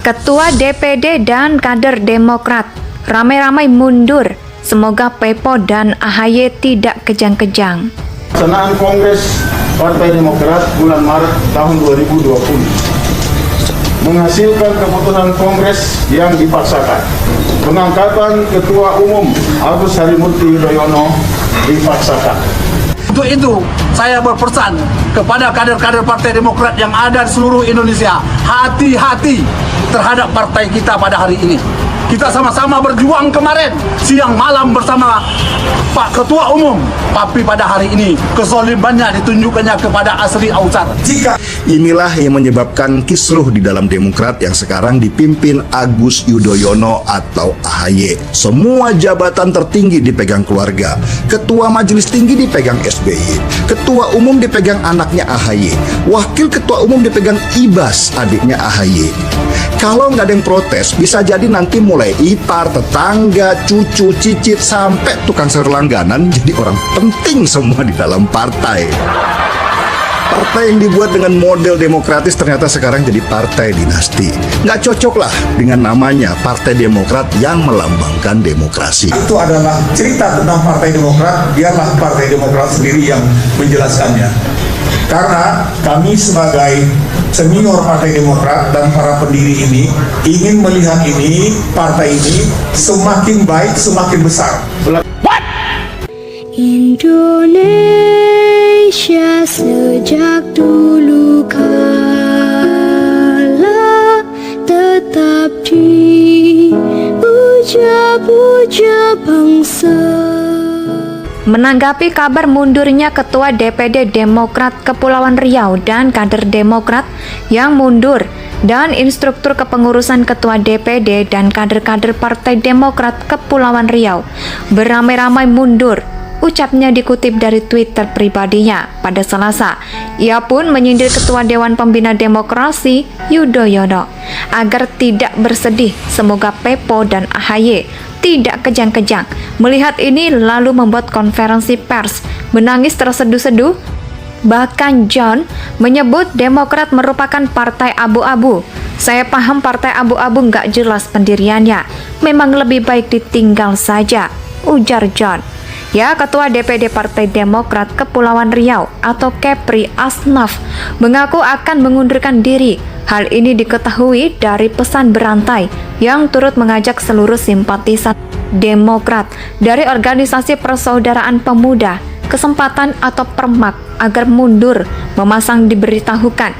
Ketua DPD dan kader Demokrat ramai-ramai mundur. Semoga Pepo dan AHY tidak kejang-kejang. Pelaksanaan Kongres Partai Demokrat bulan Maret tahun 2020 menghasilkan keputusan Kongres yang dipaksakan. Pengangkatan Ketua Umum Agus Harimurti Yudhoyono dipaksakan. Untuk itu, saya berpesan kepada kader-kader Partai Demokrat yang ada di seluruh Indonesia, hati-hati terhadap partai kita pada hari ini. Kita sama-sama berjuang kemarin, siang malam bersama Pak Ketua Umum. Tapi pada hari ini, kezalimannya ditunjukkannya kepada Asri Ausar. Inilah yang menyebabkan kisruh di dalam Demokrat yang sekarang dipimpin Agus Yudhoyono atau AHY. Semua jabatan tertinggi dipegang keluarga. Ketua Majelis Tinggi dipegang SBY. Ketua Umum dipegang anaknya AHY. Wakil Ketua Umum dipegang Ibas, adiknya AHY. Kalau nggak ada yang protes, bisa jadi nanti mulai ipar, tetangga, cucu, cicit, sampai tukang sayur langganan jadi orang penting semua di dalam partai. Partai yang dibuat dengan model demokratis ternyata sekarang jadi partai dinasti. Nggak cocok lah dengan namanya Partai Demokrat yang melambangkan demokrasi. Itu adalah cerita tentang Partai Demokrat, biarlah Partai Demokrat sendiri yang menjelaskannya. Karena kami sebagai senior Partai Demokrat dan para pendiri ini ingin melihat ini, partai ini semakin baik, semakin besar. Indonesia sejak dulu kala tetap dipuja-puja bangsa. Menanggapi kabar mundurnya Ketua DPD Demokrat Kepulauan Riau dan kader Demokrat yang mundur dan instruktur kepengurusan Ketua DPD dan kader-kader Partai Demokrat Kepulauan Riau beramai-ramai mundur, ucapnya dikutip dari Twitter pribadinya pada Selasa. Ia pun menyindir Ketua Dewan Pembina Demokrasi Yudhoyono agar tidak bersedih, semoga Pepo dan AHY tidak kejang-kejang. Melihat ini lalu membuat konferensi pers menangis terseduh-seduh. Bahkan John menyebut Demokrat merupakan partai abu-abu. Saya paham partai abu-abu nggak jelas pendiriannya. Memang lebih baik ditinggal saja, ujar John. Ya, Ketua DPD Partai Demokrat Kepulauan Riau atau Kepri Asnaf mengaku akan mengundurkan diri. Hal ini diketahui dari pesan berantai yang turut mengajak seluruh simpatisan Demokrat dari Organisasi Persaudaraan Pemuda Kesempatan atau Permak agar mundur, memasang diberitahukan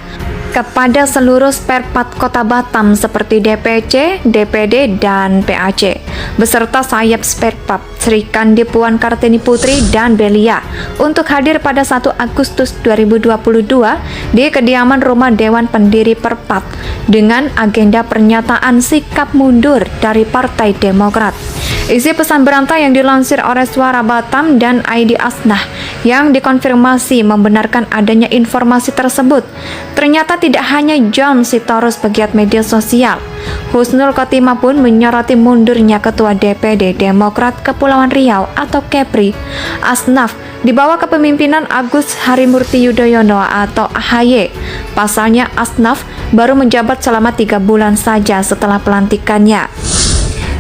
kepada seluruh sperpat Kota Batam seperti DPC, DPD, dan PAC beserta sayap sperpat Sri Kandi Puan Kartini Putri dan Belia untuk hadir pada 1 Agustus 2022 di kediaman rumah Dewan Pendiri Perpat dengan agenda pernyataan sikap mundur dari Partai Demokrat. Isi pesan berantai yang dilansir oleh Suara Batam dan ID Asnah yang dikonfirmasi membenarkan adanya informasi tersebut. Ternyata tidak hanya John Sitorus pegiat media sosial. Husnul Khotimah pun menyoroti mundurnya Ketua DPD Demokrat Kepulauan Riau atau Kepri Asnaf di bawah kepemimpinan Agus Harimurti Yudhoyono atau AHY. Pasalnya Asnaf baru menjabat selama 3 bulan saja setelah pelantikannya.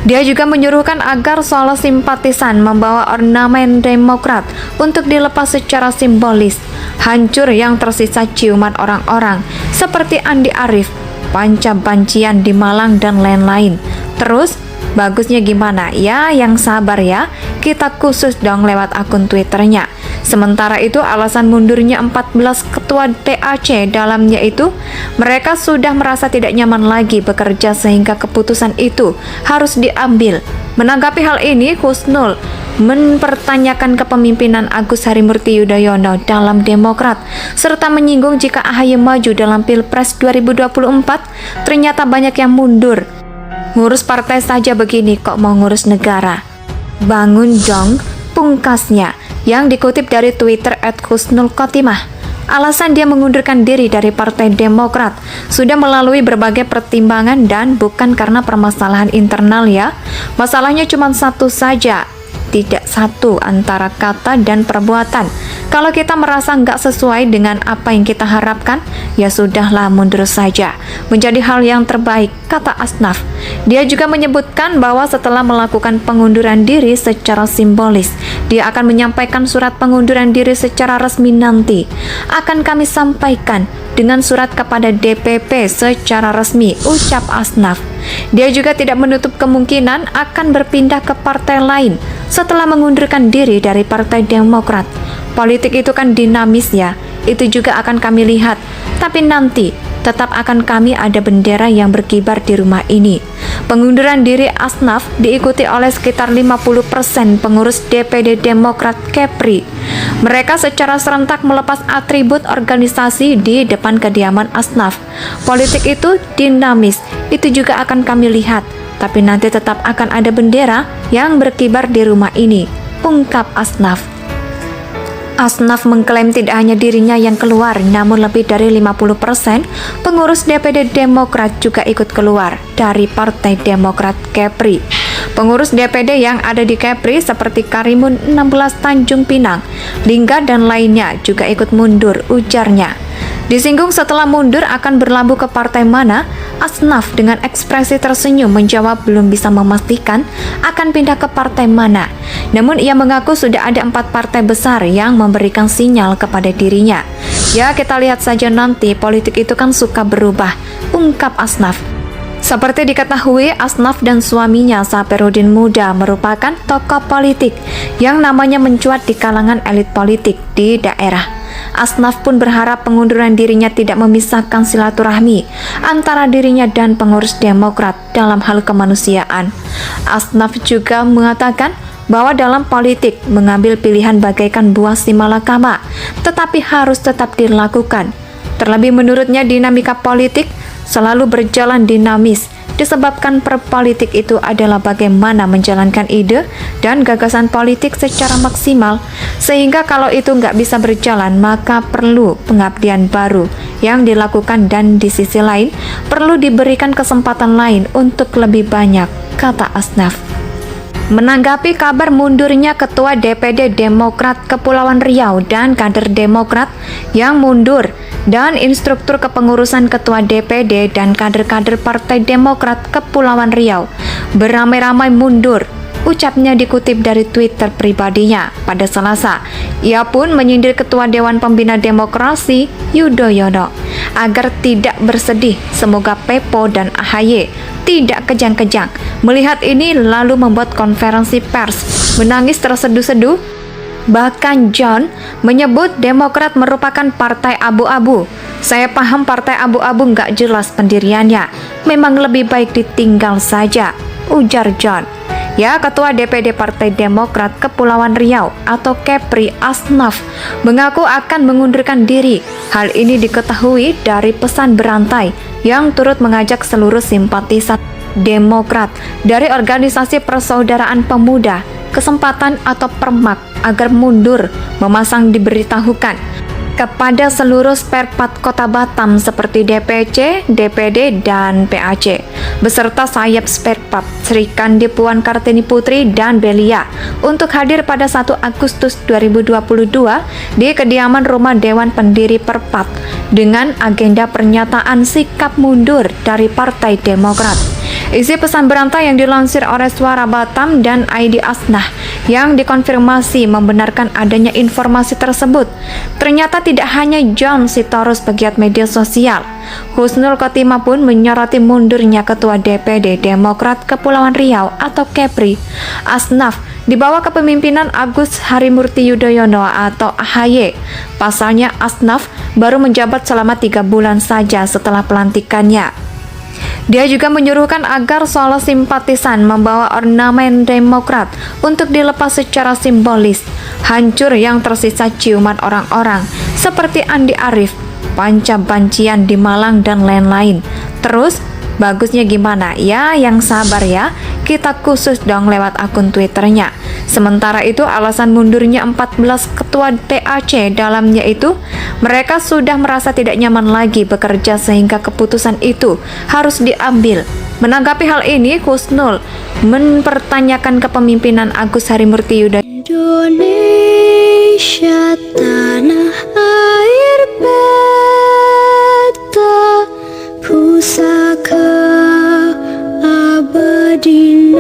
Dia juga menyuruhkan agar solo simpatisan membawa ornamen Demokrat untuk dilepas secara simbolis. Hancur yang tersisa ciuman orang-orang seperti Andi Arief, Panca Bancian di Malang, dan lain-lain. Terus, bagusnya gimana? Ya, yang sabar ya. Kita khusus dong lewat akun Twitternya. Sementara itu, alasan mundurnya 14 ketua PAC dalamnya itu, mereka sudah merasa tidak nyaman lagi bekerja sehingga keputusan itu harus diambil. Menanggapi hal ini, Husnul mempertanyakan kepemimpinan Agus Harimurti Yudhoyono dalam Demokrat, serta menyinggung jika AHY maju dalam Pilpres 2024, ternyata banyak yang mundur. Ngurus partai saja begini, kok mau ngurus negara? Bangun dong, pungkasnya, yang dikutip dari Twitter @Husnul Khotimah. Alasan dia mengundurkan diri dari Partai Demokrat sudah melalui berbagai pertimbangan dan bukan karena permasalahan internal ya. Masalahnya cuma satu saja, tidak satu antara kata dan perbuatan. Kalau kita merasa nggak sesuai dengan apa yang kita harapkan, ya sudahlah mundur saja. Menjadi hal yang terbaik, kata Asnaf. Dia juga menyebutkan bahwa setelah melakukan pengunduran diri secara simbolis, dia akan menyampaikan surat pengunduran diri secara resmi nanti. Akan kami sampaikan dengan surat kepada DPP secara resmi, ucap Asnaf. Dia juga tidak menutup kemungkinan akan berpindah ke partai lain setelah mengundurkan diri dari Partai Demokrat. Politik itu kan dinamis ya, itu juga akan kami lihat. Tapi nanti tetap akan kami ada bendera yang berkibar di rumah ini. Pengunduran diri Asnaf diikuti oleh sekitar 50% pengurus DPD Demokrat Kepri. Mereka secara serentak melepas atribut organisasi di depan kediaman Asnaf. Politik itu dinamis, itu juga akan kami lihat. Tapi nanti tetap akan ada bendera yang berkibar di rumah ini, ungkap Asnaf. Asnaf mengklaim tidak hanya dirinya yang keluar, namun lebih dari 50% pengurus DPD Demokrat juga ikut keluar dari Partai Demokrat Kepri. Pengurus DPD yang ada di Kepri seperti Karimun 16 Tanjung Pinang, Lingga dan lainnya juga ikut mundur, ujarnya. Disinggung setelah mundur akan berlabuh ke partai mana, Asnaf dengan ekspresi tersenyum menjawab belum bisa memastikan akan pindah ke partai mana. Namun ia mengaku sudah ada 4 partai besar yang memberikan sinyal kepada dirinya. Ya, kita lihat saja nanti, politik itu kan suka berubah, ungkap Asnaf. Seperti diketahui, Asnaf dan suaminya Saperudin Muda merupakan tokoh politik yang namanya mencuat di kalangan elit politik di daerah. Asnaf pun berharap pengunduran dirinya tidak memisahkan silaturahmi antara dirinya dan pengurus Demokrat dalam hal kemanusiaan. Asnaf juga mengatakan bahwa dalam politik mengambil pilihan bagaikan buah si malakama, tetapi harus tetap dilakukan. Terlebih menurutnya dinamika politik selalu berjalan dinamis, disebabkan perpolitik itu adalah bagaimana menjalankan ide dan gagasan politik secara maksimal, sehingga kalau itu nggak bisa berjalan maka perlu pengabdian baru yang dilakukan dan di sisi lain perlu diberikan kesempatan lain untuk lebih banyak, kata Asnaf. Menanggapi kabar mundurnya Ketua DPD Demokrat Kepulauan Riau dan kader Demokrat yang mundur dan instruktur kepengurusan Ketua DPD dan kader-kader Partai Demokrat Kepulauan Riau beramai-ramai mundur, ucapnya dikutip dari Twitter pribadinya pada Selasa. Ia pun menyindir Ketua Dewan Pembina Demokrasi Yudhoyono agar tidak bersedih, semoga Pepo dan AHY tidak kejang-kejang. Melihat ini lalu membuat konferensi pers, menangis terseduh-seduh. Bahkan John menyebut Demokrat merupakan partai abu-abu. Saya paham partai abu-abu nggak jelas pendiriannya, memang lebih baik ditinggal saja, ujar John. Ya, Ketua DPD Partai Demokrat Kepulauan Riau atau Kepri Asnaf mengaku akan mengundurkan diri. Hal ini diketahui dari pesan berantai yang turut mengajak seluruh simpatisan Demokrat dari organisasi Persaudaraan Pemuda, Kesempatan atau Permak agar mundur, memasang diberitahukan kepada seluruh sperpat Kota Batam seperti DPC, DPD, dan PAC beserta sayap sperpat Sri Kandi Puan Kartini Putri dan Belia untuk hadir pada 1 Agustus 2022 di kediaman rumah Dewan Pendiri Perpat dengan agenda pernyataan sikap mundur dari Partai Demokrat. Isi pesan berantai yang dilansir oleh Suara Batam dan ID Asnah yang dikonfirmasi membenarkan adanya informasi tersebut. Ternyata tidak hanya John Sitorus pegiat media sosial. Husnul Khotimah pun menyoroti mundurnya Ketua DPD Demokrat Kepulauan Riau atau Kepri Asnaf di bawah kepemimpinan Agus Harimurti Yudhoyono atau AHY. Pasalnya Asnaf baru menjabat selama 3 bulan saja setelah pelantikannya. Dia juga menyuruhkan agar solo simpatisan membawa ornamen Demokrat untuk dilepas secara simbolis. Hancur yang tersisa ciuman orang-orang seperti Andi Arief, Panca Bancian di Malang dan lain-lain. Terus, bagusnya gimana? Ya, yang sabar ya. Kita khusus dong lewat akun Twitternya. Sementara itu, alasan mundurnya 14 ketua PAC dalamnya itu, mereka sudah merasa tidak nyaman lagi bekerja sehingga keputusan itu harus diambil Menanggapi hal ini, Kusnul mempertanyakan kepemimpinan Agus Harimurti Yudhoyono. Indonesia tanah air beta, pusaka abadi